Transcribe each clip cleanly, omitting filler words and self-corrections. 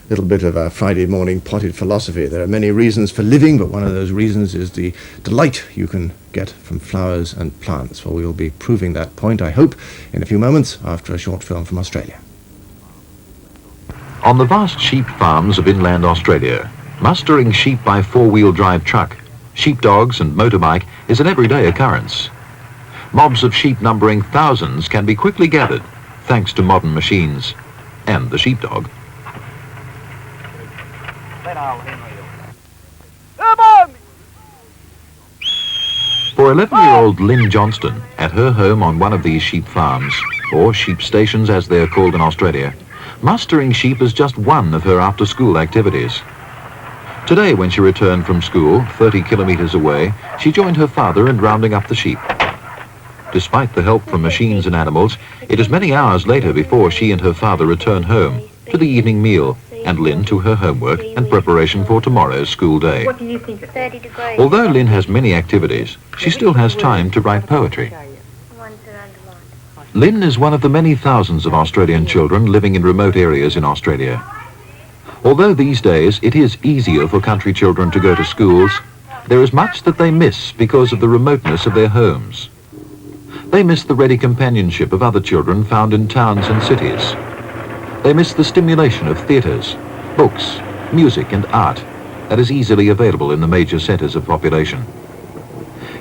Little bit of a Friday morning potted philosophy. There are many reasons for living, but one of those reasons is the delight you can get from flowers and plants. Well, we'll be proving that point, I hope, in a few moments after a short film from Australia. On the vast sheep farms of inland Australia, mustering sheep by four-wheel drive truck, sheepdogs and motorbike is an everyday occurrence. Mobs of sheep numbering thousands can be quickly gathered thanks to modern machines and the sheepdog. For 11-year-old Lynn Johnston, at her home on one of these sheep farms, or sheep stations as they are called in Australia, mustering sheep is just one of her after-school activities. Today, when she returned from school, 30 kilometres away, she joined her father in rounding up the sheep. Despite the help from machines and animals, it is many hours later before she and her father return home to the evening meal, and Lynn to her homework and preparation for tomorrow's school day. What do you think? 30 degrees. Although Lynn has many activities, she still has time to write poetry. Lynn is one of the many thousands of Australian children living in remote areas in Australia. Although these days it is easier for country children to go to schools, there is much that they miss because of the remoteness of their homes. They miss the ready companionship of other children found in towns and cities. They miss the stimulation of theatres, books, music and art that is easily available in the major centres of population.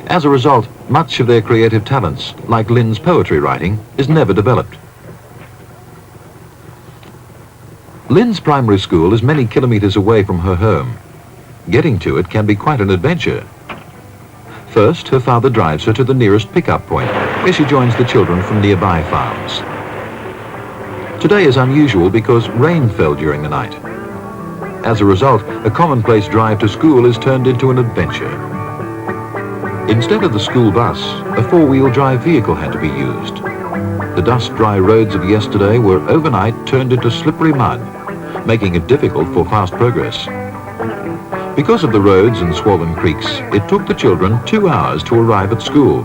As a result, much of their creative talents, like Lynn's poetry writing, is never developed. Lynn's primary school is many kilometres away from her home. Getting to it can be quite an adventure. First, her father drives her to the nearest pickup point, where she joins the children from nearby farms. Today is unusual because rain fell during the night. As a result, a commonplace drive to school is turned into an adventure. Instead of the school bus, a four-wheel drive vehicle had to be used. The dust-dry roads of yesterday were overnight turned into slippery mud, making it difficult for fast progress. Because of the roads and swollen creeks, it took the children 2 hours to arrive at school.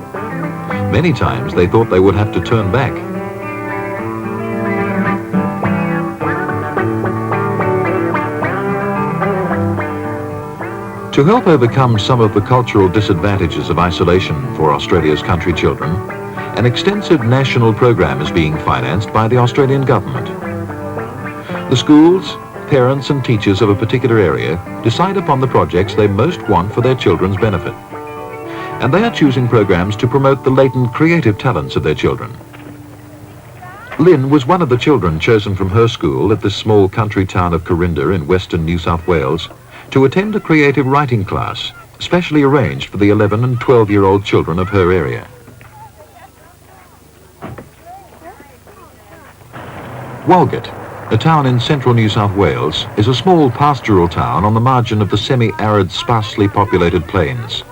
Many times they thought they would have to turn back. To help overcome some of the cultural disadvantages of isolation for Australia's country children, an extensive national program is being financed by the Australian government. The schools, parents and teachers of a particular area decide upon the projects they most want for their children's benefit. And they are choosing programs to promote the latent creative talents of their children. Lynn was one of the children chosen from her school at this small country town of Corinda in western New South Wales to attend a creative writing class, specially arranged for the 11 and 12-year-old children of her area. Walgett, a town in central New South Wales, is a small pastoral town on the margin of the semi-arid, sparsely populated plains.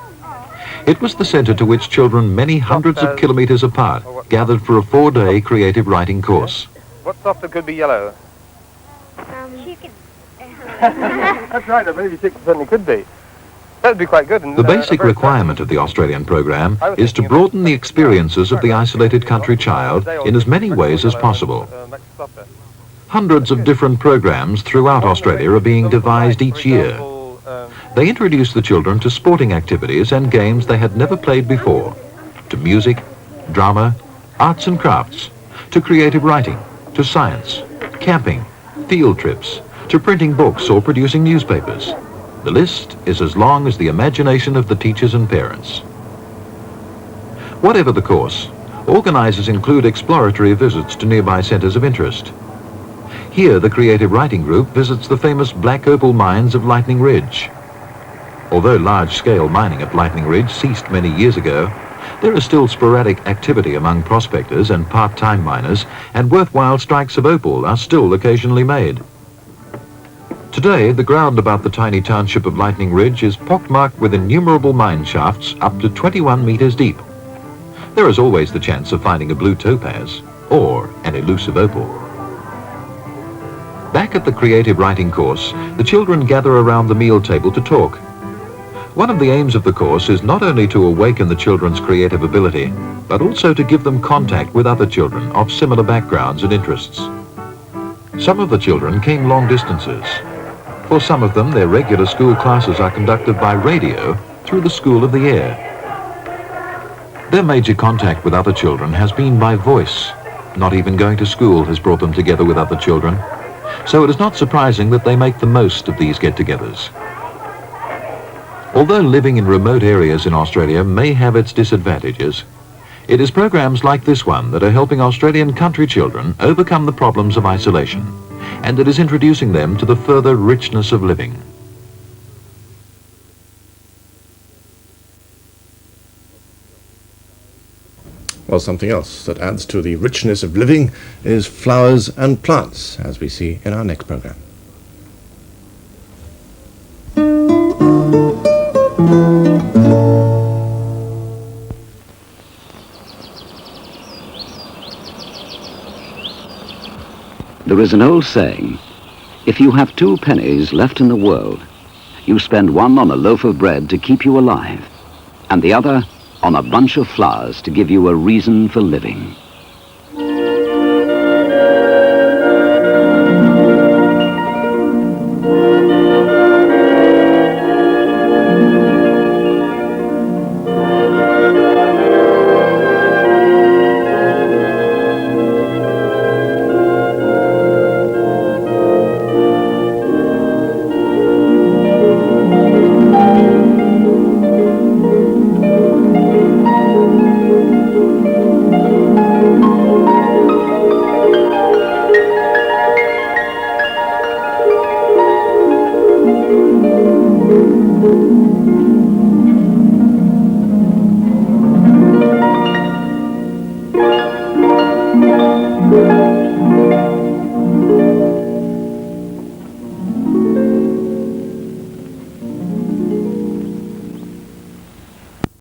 It was the centre to which children many hundreds of kilometres apart gathered for a 4-day creative writing course. What stuff that could be yellow? Chicken. That's right, a baby chicken certainly could be. That would be quite good. The basic requirement of the Australian program is to broaden the experiences of the isolated country child in as many ways as possible. Hundreds of different programs throughout Australia are being devised each year. They introduce the children to sporting activities and games they had never played before, to music, drama, arts and crafts, to creative writing, to science, camping, field trips, to printing books or producing newspapers. The list is as long as the imagination of the teachers and parents. Whatever the course, organisers include exploratory visits to nearby centres of interest. Here, the creative writing group visits the famous black opal mines of Lightning Ridge. Although large-scale mining at Lightning Ridge ceased many years ago, there is still sporadic activity among prospectors and part-time miners, and worthwhile strikes of opal are still occasionally made. Today, the ground about the tiny township of Lightning Ridge is pockmarked with innumerable mine shafts up to 21 metres deep. There is always the chance of finding a blue topaz or an elusive opal. Back at the creative writing course, the children gather around the meal table to talk. One of the aims of the course is not only to awaken the children's creative ability, but also to give them contact with other children of similar backgrounds and interests. Some of the children came long distances. For some of them, their regular school classes are conducted by radio through the School of the Air. Their major contact with other children has been by voice. Not even going to school has brought them together with other children. So it is not surprising that they make the most of these get-togethers. Although living in remote areas in Australia may have its disadvantages, it is programs like this one that are helping Australian country children overcome the problems of isolation, and it is introducing them to the further richness of living. Well, something else that adds to the richness of living is flowers and plants, as we see in our next program. There is an old saying, if you have 2 pennies left in the world, you spend one on a loaf of bread to keep you alive, and the other on a bunch of flowers to give you a reason for living.